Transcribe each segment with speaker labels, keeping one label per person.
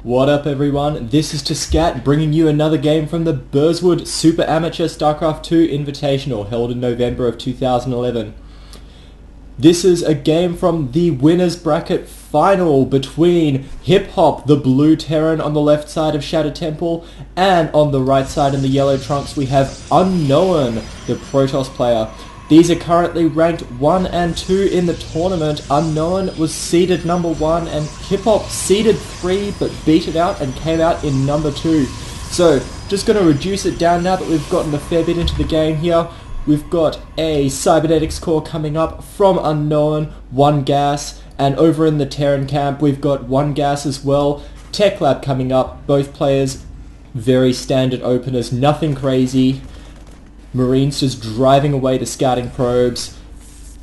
Speaker 1: What up everyone, this is Scat bringing you another game from the Burswood Super Amateur StarCraft 2 Invitational held in November of 2011. This is a game from the winners bracket final between Hiphop, the blue Terran on the left side of Shadow Temple, and on the right side in the yellow trunks we have UnKnOwN, the Protoss player. These are currently ranked 1 and 2 in the tournament. UnKnOwN was seeded number 1 and Hiphop seeded 3 but beat it out and came out in number 2. So just going to reduce it down now that we've gotten a fair bit into the game here. We've got a cybernetics core coming up from UnKnOwN, 1 gas, and over in the Terran camp we've got 1 gas as well. Tech lab coming up, both players very standard openers, nothing crazy. Marines just driving away the scouting probes,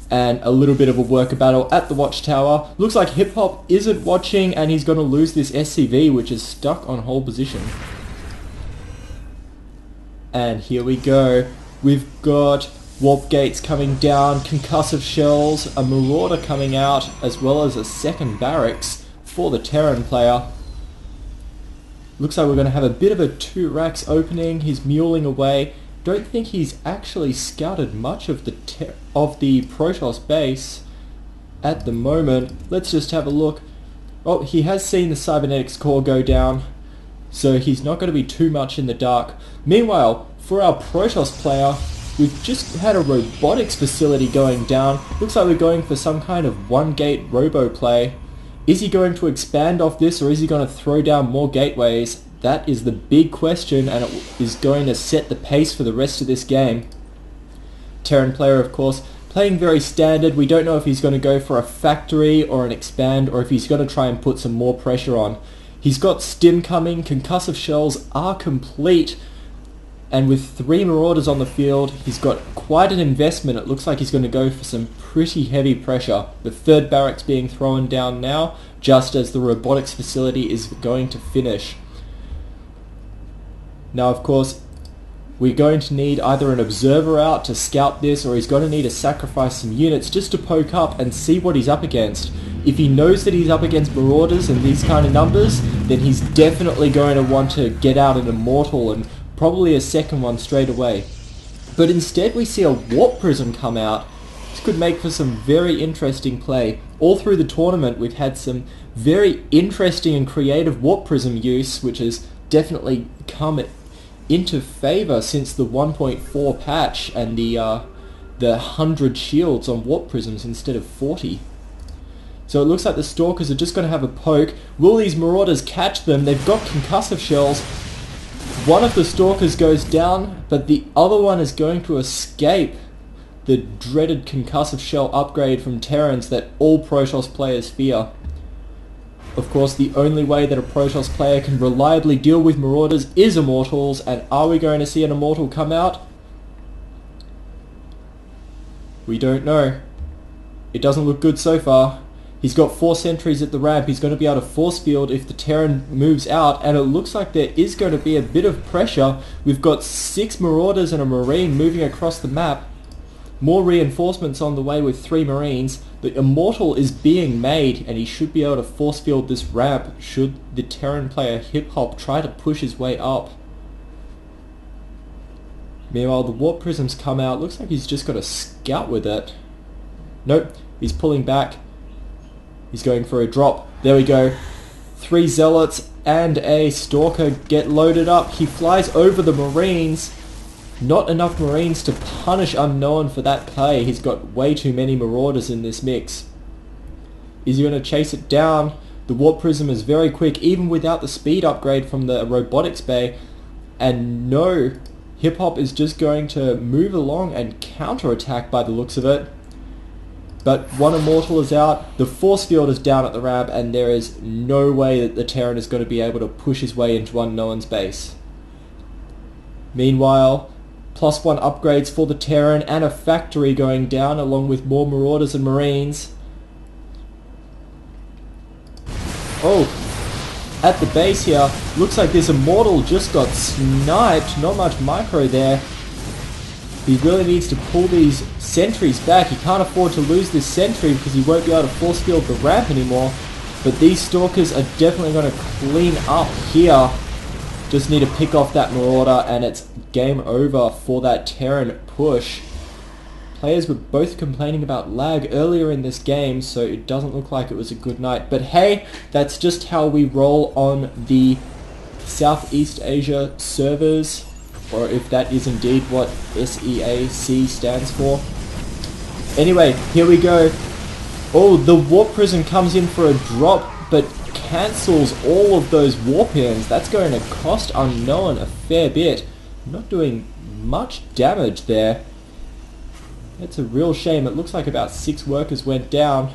Speaker 1: and a little bit of a worker battle at the watchtower. Looks like Hiphop isn't watching and he's going to lose this SCV, which is stuck on hold position. And here we go. We've got warp gates coming down, concussive shells, a marauder coming out, as well as a second barracks for the Terran player. Looks like we're going to have a bit of a 2 racks opening. He's muling away. Don't think he's actually scouted much of the Protoss base at the moment. Let's just have a look. Oh, he has seen the cybernetics core go down, so he's not going to be too much in the dark. Meanwhile, for our Protoss player, we've just had a robotics facility going down. Looks like we're going for some kind of 1 gate robo play. Is he going to expand off this, or is he going to throw down more gateways? That is the big question, and it is going to set the pace for the rest of this game. Terran player, of course, playing very standard. We don't know if he's going to go for a factory or an expand, or if he's going to try and put some more pressure on. He's got stim coming, concussive shells are complete, and with 3 marauders on the field, he's got quite an investment. It looks like he's going to go for some pretty heavy pressure. The 3rd barracks being thrown down now, just as the robotics facility is going to finish. Now, of course, we're going to need either an observer out to scout this, or he's going to need to sacrifice some units just to poke up and see what he's up against. If he knows that he's up against marauders and these kind of numbers, then he's definitely going to want to get out an immortal and probably a second one straight away. But instead we see a warp prism come out. This could make for some very interesting play. All through the tournament we've had some very interesting and creative warp prism use, which has definitely come into favor since the 1.4 patch and the 100 shields on warp prisms instead of 40. So it looks like the stalkers are just going to have a poke. Will these marauders catch them? They've got concussive shells. One of the stalkers goes down, but the other one is going to escape the dreaded concussive shell upgrade from Terrans that all Protoss players fear. Of course, the only way that a Protoss player can reliably deal with marauders is immortals, and are we going to see an immortal come out? We don't know. It doesn't look good so far. He's got 4 sentries at the ramp. He's going to be able to force field if the Terran moves out, and it looks like there is going to be a bit of pressure. We've got 6 marauders and a marine moving across the map. More reinforcements on the way with 3 marines. The immortal is being made, and he should be able to force field this ramp should the Terran player Hiphop try to push his way up. Meanwhile, the warp prisms come out. Looks like he's just got a scout with it. Nope, he's pulling back. He's going for a drop. There we go. 3 zealots and a stalker get loaded up. He flies over the marines. Not enough marines to punish UnKnOwN for that play. He's got way too many marauders in this mix. Is he going to chase it down? The warp prism is very quick, even without the speed upgrade from the robotics bay. And no, Hiphop is just going to move along and counterattack by the looks of it. But 1 immortal is out, the force field is down at the ramp, and there is no way that the Terran is going to be able to push his way into UnKnOwN's base. Meanwhile, +1 upgrades for the Terran and a factory going down along with more marauders and marines. Oh, at the base here, looks like this immortal just got sniped. Not much micro there. He really needs to pull these sentries back. He can't afford to lose this sentry because he won't be able to force field the ramp anymore. But these Stalkers are definitely going to clean up here. Just need to pick off that Marauder and it's game over for that Terran push. Players were both complaining about lag earlier in this game, so it doesn't look like it was a good night. But hey, that's just how we roll on the Southeast Asia servers, or if that is indeed what SEAC stands for. Anyway, here we go. Oh, the Warp Prism comes in for a drop, but cancels all of those warp-ins. That's going to cost UnKnOWN a fair bit. Not doing much damage there. It's a real shame. It looks like about 6 workers went down.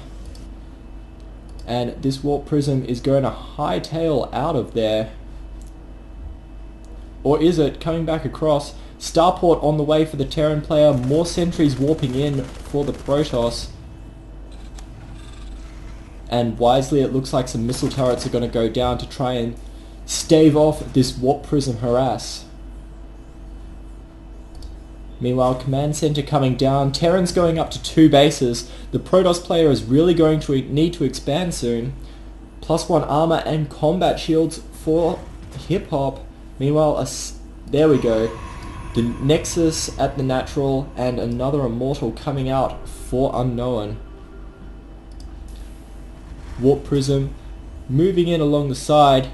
Speaker 1: And this Warp Prism is going to hightail out of there. Or is it? Coming back across. Starport on the way for the Terran player. More sentries warping in for the Protoss. And wisely, it looks like some missile turrets are going to go down to try and stave off this Warp Prism harass. Meanwhile, Command Center coming down. Terran's going up to 2 bases. The Protoss player is really going to need to expand soon. +1 armor and combat shields for hiphop. Meanwhile, there we go. The Nexus at the natural and another Immortal coming out for UnKnOWN. Warp Prism moving in along the side.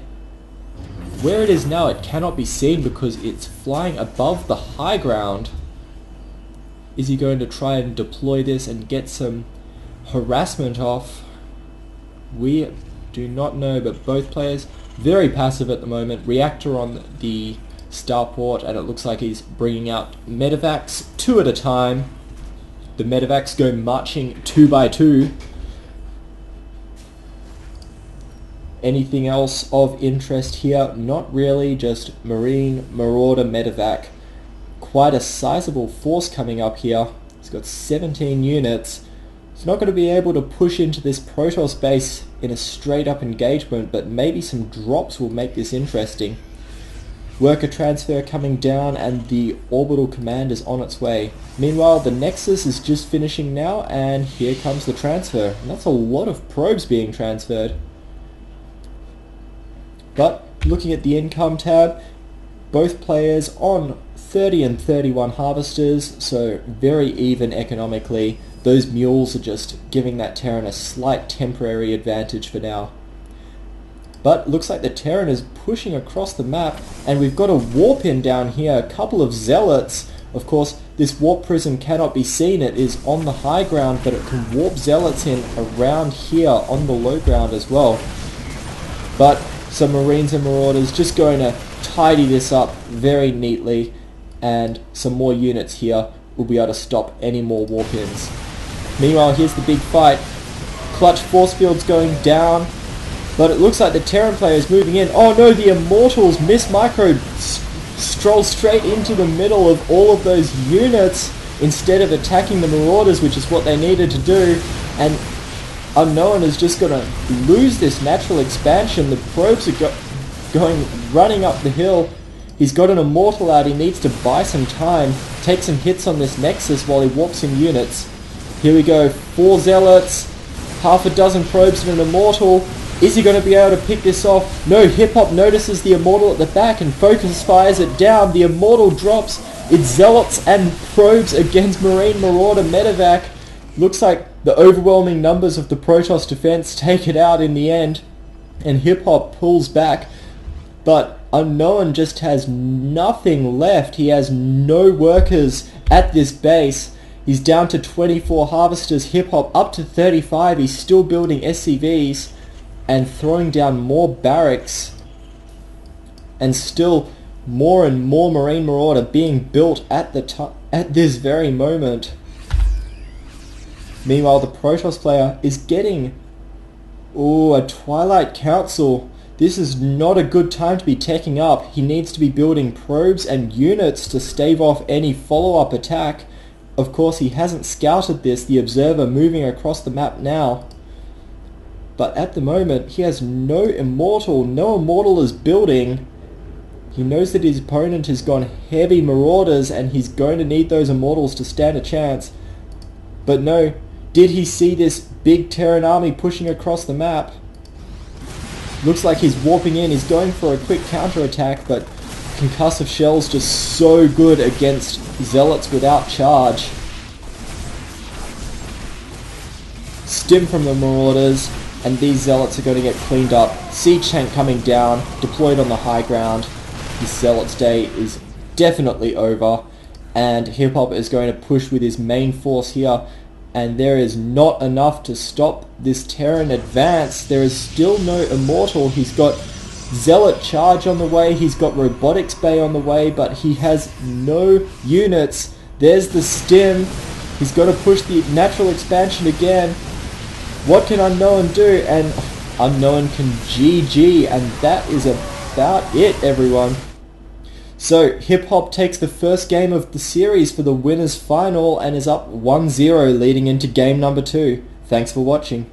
Speaker 1: Where it is now, it cannot be seen because it's flying above the high ground. Is he going to try and deploy this and get some harassment off? We do not know, but both players very passive at the moment. Reactor on the starport, and it looks like he's bringing out medevacs 2 at a time. The medevacs go marching 2 by 2. Anything else of interest here? Not really, just Marine, Marauder, medevac. Quite a sizable force coming up here. He's got 17 units. He's not going to be able to push into this Protoss base in a straight up engagement, but maybe some drops will make this interesting. Worker transfer coming down and the orbital command is on its way. Meanwhile, the Nexus is just finishing now and here comes the transfer. And that's a lot of probes being transferred. But looking at the income tab, both players on 30 and 31 harvesters, so very even economically. Those mules are just giving that Terran a slight temporary advantage for now. But looks like the Terran is pushing across the map, and we've got a warp in down here, a couple of zealots. Of course, this warp prism cannot be seen, it is on the high ground, but it can warp zealots in around here on the low ground as well. But some Marines and Marauders just going to tidy this up very neatly, and some more units here will be able to stop any more warp-ins. Meanwhile, here's the big fight. Clutch force fields going down, but it looks like the Terran player is moving in. Oh no, the Immortals miss-micro stroll straight into the middle of all of those units instead of attacking the Marauders, which is what they needed to do, and UnKnOWN is just going to lose this natural expansion. The probes are running up the hill. He's got an Immortal out, he needs to buy some time, take some hits on this Nexus while he warps in units. Here we go, 4 Zealots, half a dozen probes and an Immortal. Is he going to be able to pick this off? No, Hip-Hop notices the Immortal at the back and focus fires it down. The Immortal drops. It's Zealots and probes against Marine, Marauder, Medevac. Looks like the overwhelming numbers of the Protoss defense take it out in the end, and Hip-Hop pulls back. But UnKnOWN just has nothing left. He has no workers at this base. He's down to 24 harvesters. Hip-Hop up to 35. He's still building SCVs and throwing down more barracks. And still more and more Marine Marauder being built at this very moment. Meanwhile, the Protoss player is getting a Twilight Council. This is not a good time to be taking up. He needs to be building probes and units to stave off any follow-up attack. Of course, he hasn't scouted this, the Observer moving across the map now. But at the moment, he has no Immortal. No Immortal is building. He knows that his opponent has gone heavy Marauders and he's going to need those Immortals to stand a chance. But no, did he see this big Terran army pushing across the map? Looks like he's warping in. He's going for a quick counter-attack, but Concussive Shell's just so good against Zealots without charge. Stim from the Marauders, and these Zealots are going to get cleaned up. Siege Tank coming down, deployed on the high ground. This Zealot's day is definitely over, and Hiphop is going to push with his main force here, and there is not enough to stop this Terran advance. There is still no Immortal. He's got Zealot Charge on the way, he's got Robotics Bay on the way, but he has no units. There's the Stim. He's got to push the natural expansion again. What can UnKnOwN do? And UnKnOwN can GG, and that is about it, everyone. So Hiphop takes the first game of the series for the winners final and is up 1-0 leading into game number 2. Thanks for watching.